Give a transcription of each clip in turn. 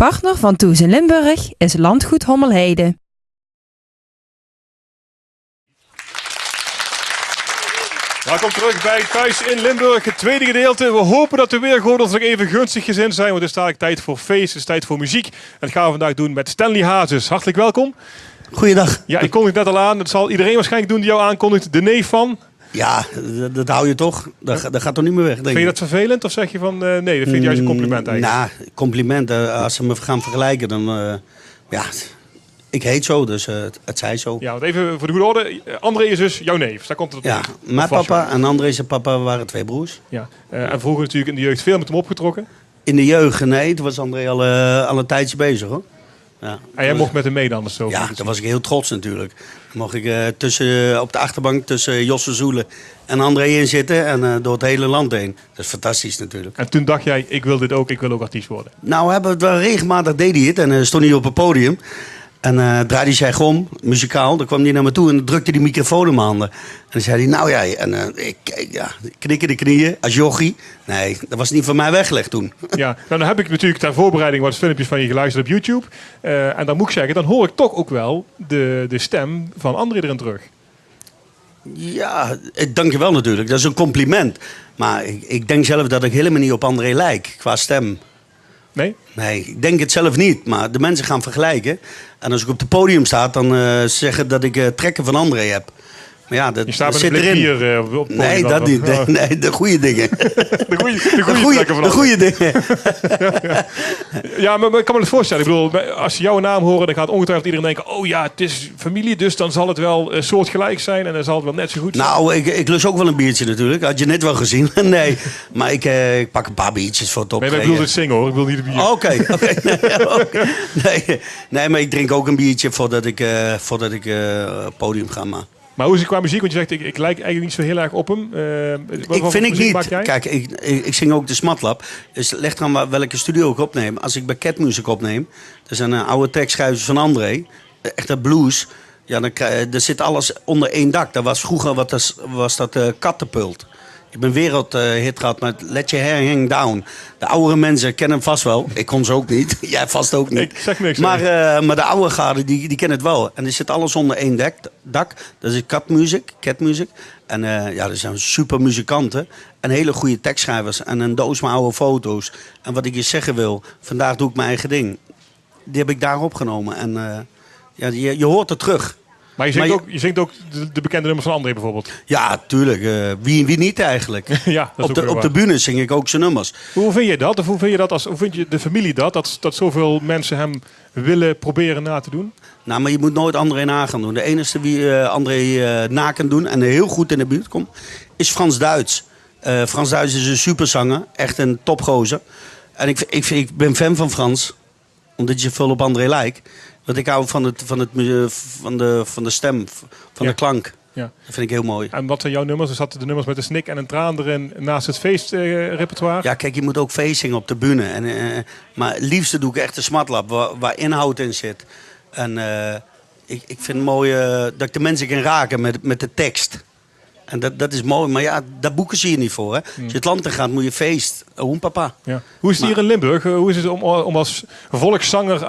Partner van Toes in Limburg is Landgoed Hommelheide. Welkom terug bij Thuis in Limburg, het tweede gedeelte. We hopen dat de weergoden ons nog even gunstig gezind zijn, want het is dadelijk tijd voor feest, het is tijd voor muziek. En dat gaan we vandaag doen met Stanley Hazes. Hartelijk welkom. Goeiedag. Ja, ik kondig het net al aan. Dat zal iedereen waarschijnlijk doen die jou aankondigt. De neef van. Ja, dat hou je toch. Dat gaat toch niet meer weg, denk ik. Vind je dat vervelend of zeg je van nee, dat vind je juist een compliment eigenlijk? Nou, compliment. Als ze me gaan vergelijken, dan ja, ik heet zo, dus het zij zo. Ja, want even voor de goede orde. André is dus jouw neef. Daar komt het op. Ja, mijn papa en André zijn papa waren twee broers. Ja. En vroeger natuurlijk in de jeugd veel met hem opgetrokken. In de jeugd, nee, toen was André al een tijdje bezig, hoor. Ja, En jij mocht met hem mee dan? Zo ja, daar was ik heel trots natuurlijk. Dan mocht ik op de achterbank tussen Josse Zoelen en André in zitten en door het hele land heen. Dat is fantastisch natuurlijk. En toen dacht jij, ik wil dit ook, ik wil ook artiest worden. Nou, hebben we het wel regelmatig deed hij het en stond hij op het podium. En draaide hij zich om, muzikaal. Dan kwam hij naar me toe en drukte die microfoon in mijn handen. En dan zei hij, nou ja, en ik knikken de knieën als jochie. Nee, dat was niet van mij weggelegd toen. Ja, nou, dan heb ik natuurlijk ter voorbereiding wat filmpjes van je geluisterd op YouTube. En dan moet ik zeggen, dan hoor ik toch ook wel de stem van André erin terug. Ja, dank je wel natuurlijk. Dat is een compliment. Maar ik denk zelf dat ik helemaal niet op André lijk, qua stem. Nee? Nee, ik denk het zelf niet. Maar de mensen gaan vergelijken. En als ik op het podium sta, dan zeggen dat ik trekken van André heb. Maar ja, dat je staat met zit een blik erin. bier op het podium. Nee, dat niet. Oh. Nee, de goede dingen. De goede dingen. Ja, maar ik kan me het voorstellen. Ik bedoel, als ze jouw naam horen, dan gaat ongetwijfeld iedereen denken, oh ja, het is familie, dus dan zal het wel soortgelijk zijn en dan zal het wel net zo goed zijn. Nou, ik lust ook wel een biertje natuurlijk. Had je net wel gezien. Nee, maar ik pak een paar biertjes voor het optreden. Nee, maar ik bedoel het zingen hoor. Ik wil niet de bier. Oké. Nee, maar ik drink ook een biertje voordat ik podium ga. Maar hoe is het qua muziek? Want je zegt, ik lijk eigenlijk niet zo heel erg op hem. Ik vind ik niet. Kijk, ik zing ook de Smatlab. Dus leg aan welke studio ik opneem. Als ik bij Cat Music opneem, er zijn oude tekstschrijvers van André. Echt dat blues. Ja, dan zit alles onder één dak. Dat was vroeger was dat Katapult. Ik ben wereldhit gehad met Let Your Hair Hang Down. De oudere mensen kennen hem vast wel. Ik kon ze ook niet. Jij vast ook niet. Ik zeg niks. Maar de oude garde, die kennen het wel. En er zit alles onder één dak. Dat is Cat Music. En er zijn super muzikanten. En hele goede tekstschrijvers. En een doos met oude foto's. En wat ik je zeggen wil, vandaag doe ik mijn eigen ding. Die heb ik daar opgenomen. En je hoort het terug. Maar je zingt ook de bekende nummers van André bijvoorbeeld? Ja, tuurlijk. Wie niet eigenlijk? Ja, dat is op de bühne zing ik ook zijn nummers. Hoe vind je dat? Of hoe vind je de familie dat zoveel mensen hem willen proberen na te doen? Nou, maar je moet nooit André na gaan doen. De enige wie André na kan doen en heel goed in de buurt komt, is Frans Duits. Frans Duits is een superzanger. Echt een topgozer. En ik ben fan van Frans. Omdat je veel op André lijkt. Want ik hou van de stem, van de klank. Ja. Dat vind ik heel mooi. En wat zijn jouw nummers? Er zaten de nummers met een snik en een traan erin naast het feestrepertoire. Ja, kijk, je moet ook feest zingen op de bühne. Maar het liefste doe ik echt de Smatlab, waar inhoud in zit. En ik vind het mooi dat ik de mensen kan raken met de tekst. En dat is mooi, maar ja, daar boeken ze je niet voor. Hè? Als je het land in gaat, moet je feest. Papa. Ja. Hoe is het hier in Limburg? Hoe is het om als volkszanger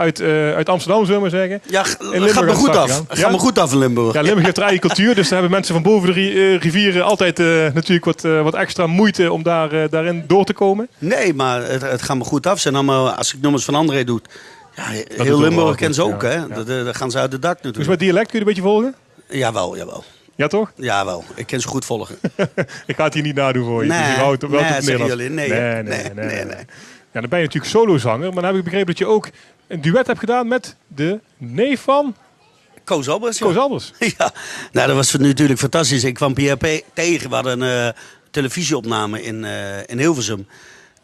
uit Amsterdam, zullen we maar zeggen? Ja, gaat me goed af. Gaat me goed af in Limburg. Ja, Limburg heeft eigen cultuur, dus daar hebben mensen van boven de rivieren altijd natuurlijk wat extra moeite om daarin door te komen. Nee, maar het gaat me goed af. Zijn allemaal, als ik nummers van André doe, ja, heel Limburg kennen ze ook. Ja, hè? Ja. Dan gaan ze uit de dak natuurlijk. Dus met dialect kun je een beetje volgen? Jawel. Ja, toch? Jawel, ik kan ze goed volgen. Ik ga het hier niet nadoen voor je. Nee, dus je houdt wel tot Nederlands. Nee. Ja, dan ben je natuurlijk solozanger, maar dan heb ik begrepen dat je ook een duet hebt gedaan met de neef van Koos Albers. Koos Albers. Ja, nou dat was natuurlijk fantastisch. Ik kwam Pierre tegen, we hadden een televisieopname in Hilversum.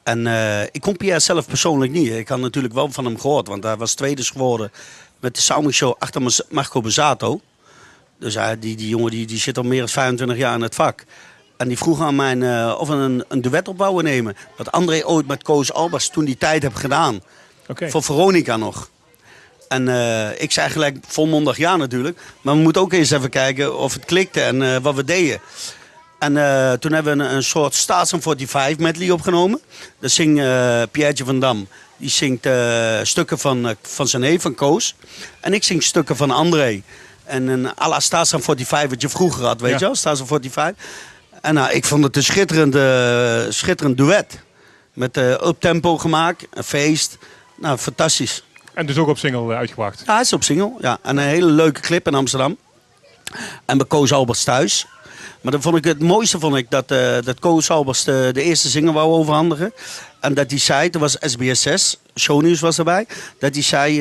En ik kon Pierre zelf persoonlijk niet. Ik had natuurlijk wel van hem gehoord, want hij was tweede geworden met de Soundmix Show achter Marco Bezzato. Dus die jongen die zit al meer dan 25 jaar in het vak. En die vroeg aan mij of we een duet op wouden nemen. Wat André ooit met Koos Albers toen die tijd heb gedaan. Okay. Voor Veronica nog. En ik zei gelijk volmondig ja natuurlijk. Maar we moeten ook eens even kijken of het klikte en wat we deden. En toen hebben we een soort Stars 45 medley opgenomen. Daar zingt Pierretje van Dam. Die zingt stukken van zijn neef, van Koos. En ik zing stukken van André. En een à la Stars 45 wat je vroeger had, weet je wel? Stars 45. En ik vond het een schitterend duet. Met uptempo gemaakt, een feest. Nou, fantastisch. En dus ook op single uitgebracht? Ja, hij is op single. Ja. En een hele leuke clip in Amsterdam. En bij Koos Alberts thuis. Maar dan het mooiste dat Koos Alberts de eerste single wou overhandigen. En dat hij zei, er was SBS6, Shownieuws was erbij. Dat hij zei,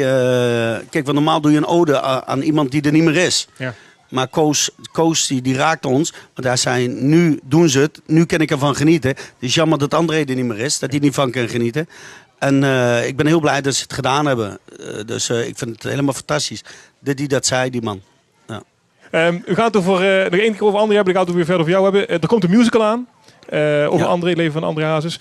kijk, want normaal doe je een ode aan iemand die er niet meer is. Ja. Maar Koos die raakte ons. Want hij zei, nu doen ze het. Nu kan ik ervan genieten. Het is jammer dat André er niet meer is. Dat hij niet van kan genieten. En ik ben heel blij dat ze het gedaan hebben. Dus ik vind het helemaal fantastisch. Dat hij dat zei, die man. Ja. U gaat het nog één keer over André hebben. Dan gaat het weer verder over jou hebben. Er komt een musical aan. Over André, leven van André Hazes.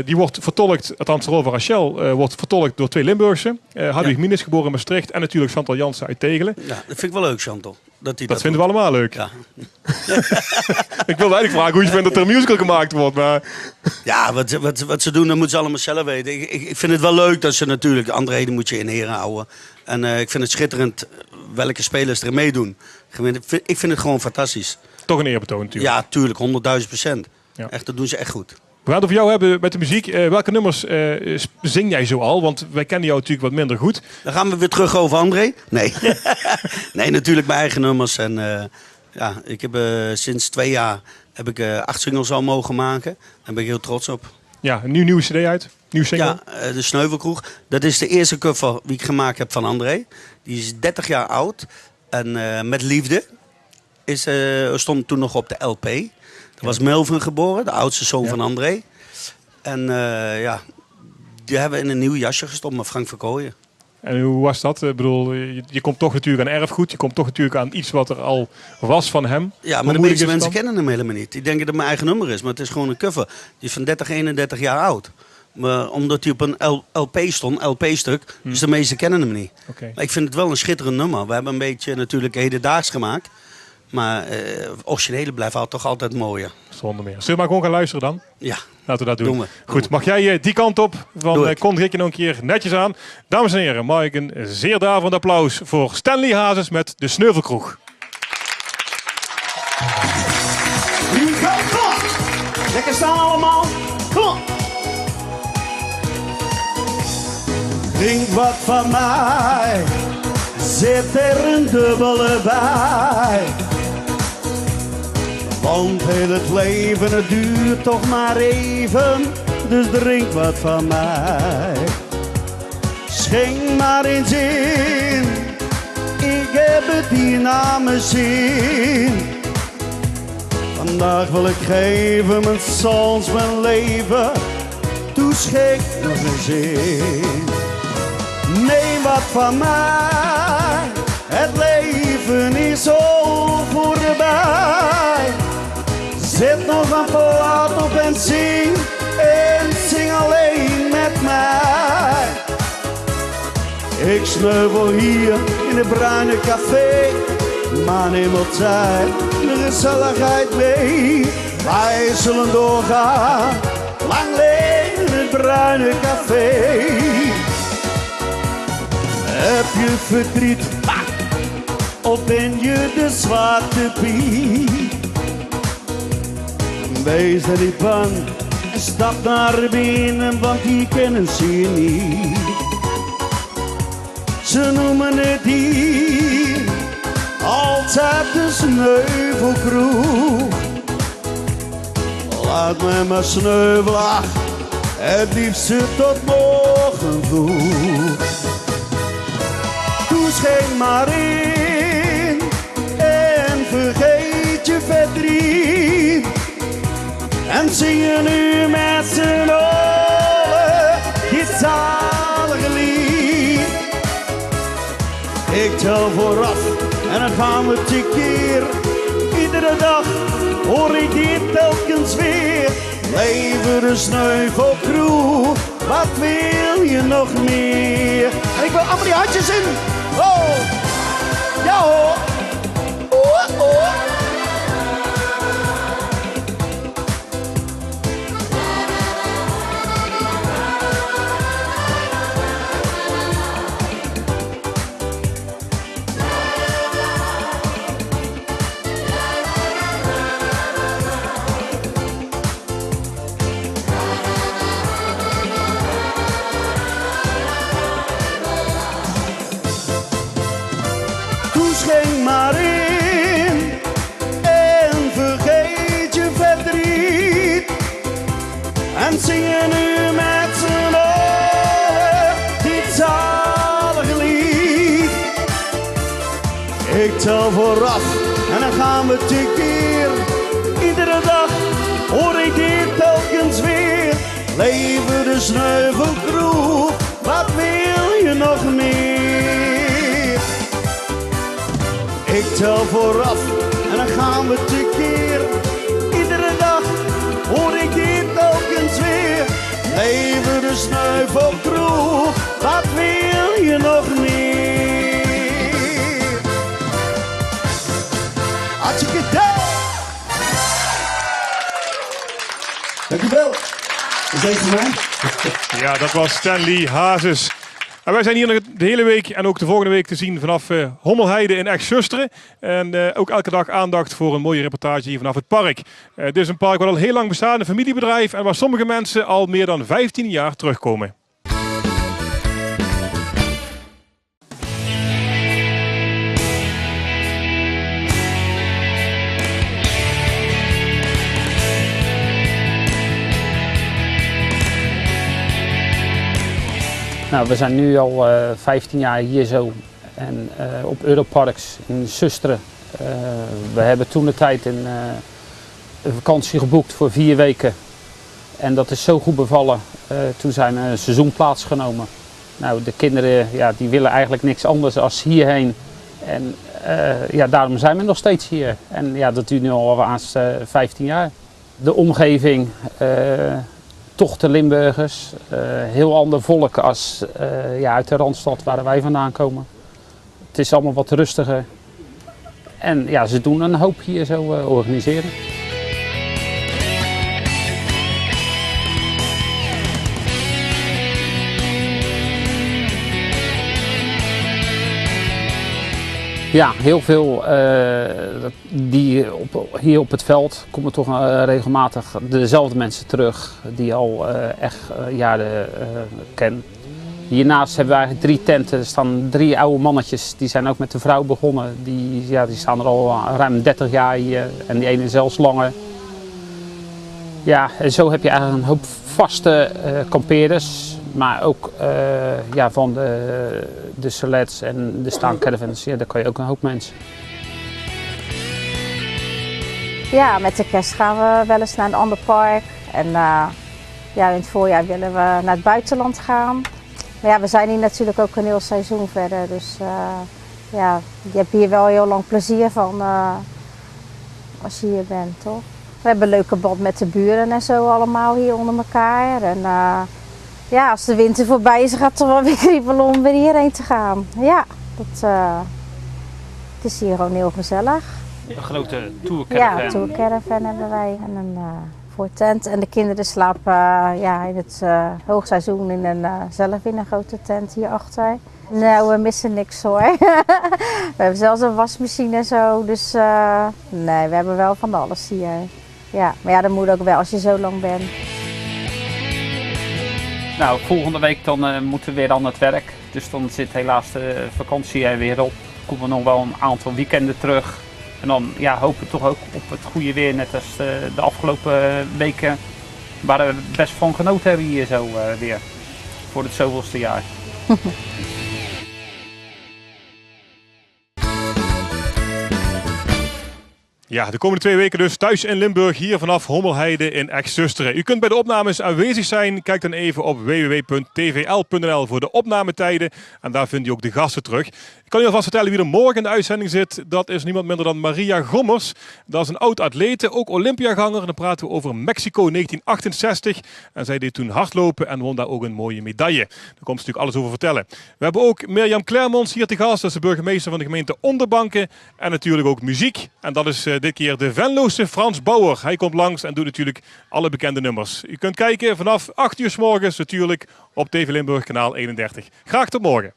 Die wordt vertolkt, althans de rol van Rachel, wordt vertolkt door 2 Limburgse. Hadwig Minnis, geboren in Maastricht. En natuurlijk Chantal Jansen uit Tegelen. Ja, dat vind ik wel leuk, Chantal. Dat vinden we allemaal leuk. Ja. Ik wilde eigenlijk vragen hoe je vindt dat er een musical gemaakt wordt. Maar... Ja, wat ze doen, dat moeten ze allemaal zelf weten. Ik vind het wel leuk dat ze natuurlijk... André, die moet je in heren houden. En ik vind het schitterend welke spelers er meedoen. Ik vind het gewoon fantastisch. Toch een eerbetoon natuurlijk. Ja, tuurlijk. 100.000%. Ja. Echt, dat doen ze echt goed. We gaan het over jou hebben met de muziek. Welke nummers zing jij zo al? Want wij kennen jou natuurlijk wat minder goed. Dan gaan we weer terug over André. Nee, nee, natuurlijk mijn eigen nummers. En ik heb sinds 2 jaar 8 singles al mogen maken. Daar ben ik heel trots op. Ja, een nieuwe cd uit. Nieuw single. Ja, de Sneuvelkroeg. Dat is de eerste cover die ik gemaakt heb van André. Die is 30 jaar oud. En met liefde stond toen nog op de LP. Er was Melvin geboren, de oudste zoon van André. En die hebben we in een nieuw jasje gestopt met Frank Verkooyen. En hoe was dat? Ik bedoel, je komt toch natuurlijk aan erfgoed. Je komt toch natuurlijk aan iets wat er al was van hem. Ja, maar de meeste mensen kennen hem helemaal niet. Die denken dat het mijn eigen nummer is, maar het is gewoon een cover. Die is van 31 jaar oud. Maar omdat hij op een LP stond, LP-stuk, dus de meesten kennen hem niet. Okay. Maar ik vind het wel een schitterend nummer. We hebben een beetje natuurlijk hedendaags gemaakt. Maar originele blijft toch altijd mooier. Zonder meer. Zullen we maar gewoon gaan luisteren dan? Ja. Laten we dat doen. Doen Goed, mag jij die kant op? Van kondig ik je nog een keer netjes aan. Dames en heren, mag ik een zeer daverend applaus voor Stanley Hazes met de Sneuvelkroeg. Lekker staan allemaal. Kom op. Drink wat van mij. Zit er een dubbele bij. Want heel het leven, het duurt toch maar even. Dus drink wat van mij. Schenk maar eens in. Ik heb het hier naar mijn zin. Vandaag wil ik geven mijn soms mijn leven. Toe schenk nog eens in. Neem wat van mij. Het leven is al voorbij. Zet nog een plaat op en zing alleen met mij. Ik sneuvel hier in het bruine café, maar neem op tijd de gezelligheid mee. Wij zullen doorgaan, lang leven het bruine café. Heb je verdriet, of ben je de zwarte piet? Wees er niet bang en stap naar binnen, want die kennen ze je niet. Ze noemen het hier altijd de Sneuvelkroeg. Laat me maar sneuvelen, het liefste tot morgen vroeg. Doe schenk maar in en vergeet je verdriet. En zingen nu met z'n allen dit zalige lied. Ik tel vooraf en dan gaan we tekeer. Iedere dag hoor ik dit telkens weer. Leven de Sneuvelkroeg, wat wil je nog meer? En ik wil allemaal die handjes in. Oh, ja hoor. Oh, oh. Doe schenk maar in en vergeet je verdriet. En zingen nu met z'n allen dit zalige lied. Ik tel vooraf en dan gaan we tekeer. Iedere dag hoor ik dit telkens weer. Leven de sneuvelkroeg, wat wil je nog meer? Ik tel vooraf en dan gaan we tekeer. Iedere dag hoor ik dit telkens weer. Leven de sneuvelkroeg, wat wil je nog meer? Hartstikke idee! Dankjewel. Is deze voor mij? Ja, dat was Stanley Hazes. En wij zijn hier nog de hele week en ook de volgende week te zien vanaf Hommelheide in Ex-Zusteren. En ook elke dag aandacht voor een mooie reportage hier vanaf het park. Dit is een park wat al heel lang bestaat, een familiebedrijf. En waar sommige mensen al meer dan 15 jaar terugkomen. Nou, we zijn nu al 15 jaar hier zo en, op Europarks in Zusteren. We hebben toen de tijd een vakantie geboekt voor 4 weken. En dat is zo goed bevallen. Toen zijn we een seizoen plaatsgenomen. Nou, de kinderen ja, die willen eigenlijk niks anders dan hierheen. En ja, daarom zijn we nog steeds hier. En ja, dat duurt nu al aan 15 jaar. De omgeving. Toch de Limburgers, heel ander volk als ja, uit de Randstad waar wij vandaan komen. Het is allemaal wat rustiger en ja, ze doen een hoop hier zo organiseren. Ja, heel veel hier op het veld komen toch regelmatig dezelfde mensen terug die al echt jaren kennen. Hiernaast hebben we eigenlijk 3 tenten. Er staan 3 oude mannetjes, die zijn ook met de vrouw begonnen. Die staan er al ruim 30 jaar hier en die ene zelfs langer. Ja, en zo heb je eigenlijk een hoop vaste kampeerders. Maar ook ja, van de chalets en de staancaravans, ja, daar kan je ook een hoop mensen. Ja, met de kerst gaan we wel eens naar een ander park. En ja, in het voorjaar willen we naar het buitenland gaan. Maar ja, we zijn hier natuurlijk ook een heel seizoen verder. Dus ja, je hebt hier wel heel lang plezier van als je hier bent, toch? We hebben een leuke band met de buren en zo allemaal hier onder elkaar. En ja, als de winter voorbij is, gaat het toch wel weer kriebelen om weer hierheen te gaan. Ja, het is hier gewoon heel gezellig. Een grote tourcaravan. Ja, een tourcaravan hebben wij en een voortent. En de kinderen slapen ja, in het hoogseizoen zelf in een grote tent hierachter. Nou, we missen niks hoor. We hebben zelfs een wasmachine en zo. Dus nee, we hebben wel van alles hier. Ja, maar ja, dat moet ook wel als je zo lang bent. Nou, volgende week dan moeten we weer aan het werk. Dus dan zit helaas de vakantie er weer op. Dan komen we nog wel een aantal weekenden terug. En dan ja, hopen we toch ook op het goede weer, net als de afgelopen weken. Waar we best van genoten hebben hier zo weer. Voor het zoveelste jaar. Ja, de komende 2 weken dus thuis in Limburg, hier vanaf Hommelheide in Ex-Zusteren. U kunt bij de opnames aanwezig zijn. Kijk dan even op www.tvl.nl voor de opnametijden. En daar vindt u ook de gasten terug. Ik kan u alvast vertellen wie er morgen in de uitzending zit. Dat is niemand minder dan Maria Gommers. Dat is een oud-atlete, ook Olympiaganger. Dan praten we over Mexico 1968. En zij deed toen hardlopen en won daar ook een mooie medaille. Daar komt ze natuurlijk alles over vertellen. We hebben ook Mirjam Clermonts hier te gast. Dat is de burgemeester van de gemeente Onderbanken. En natuurlijk ook muziek. En dat is dit keer de Venlose Frans Bauer. Hij komt langs en doet natuurlijk alle bekende nummers. U kunt kijken vanaf 8 uur 's morgens natuurlijk op TV Limburg kanaal 31. Graag tot morgen.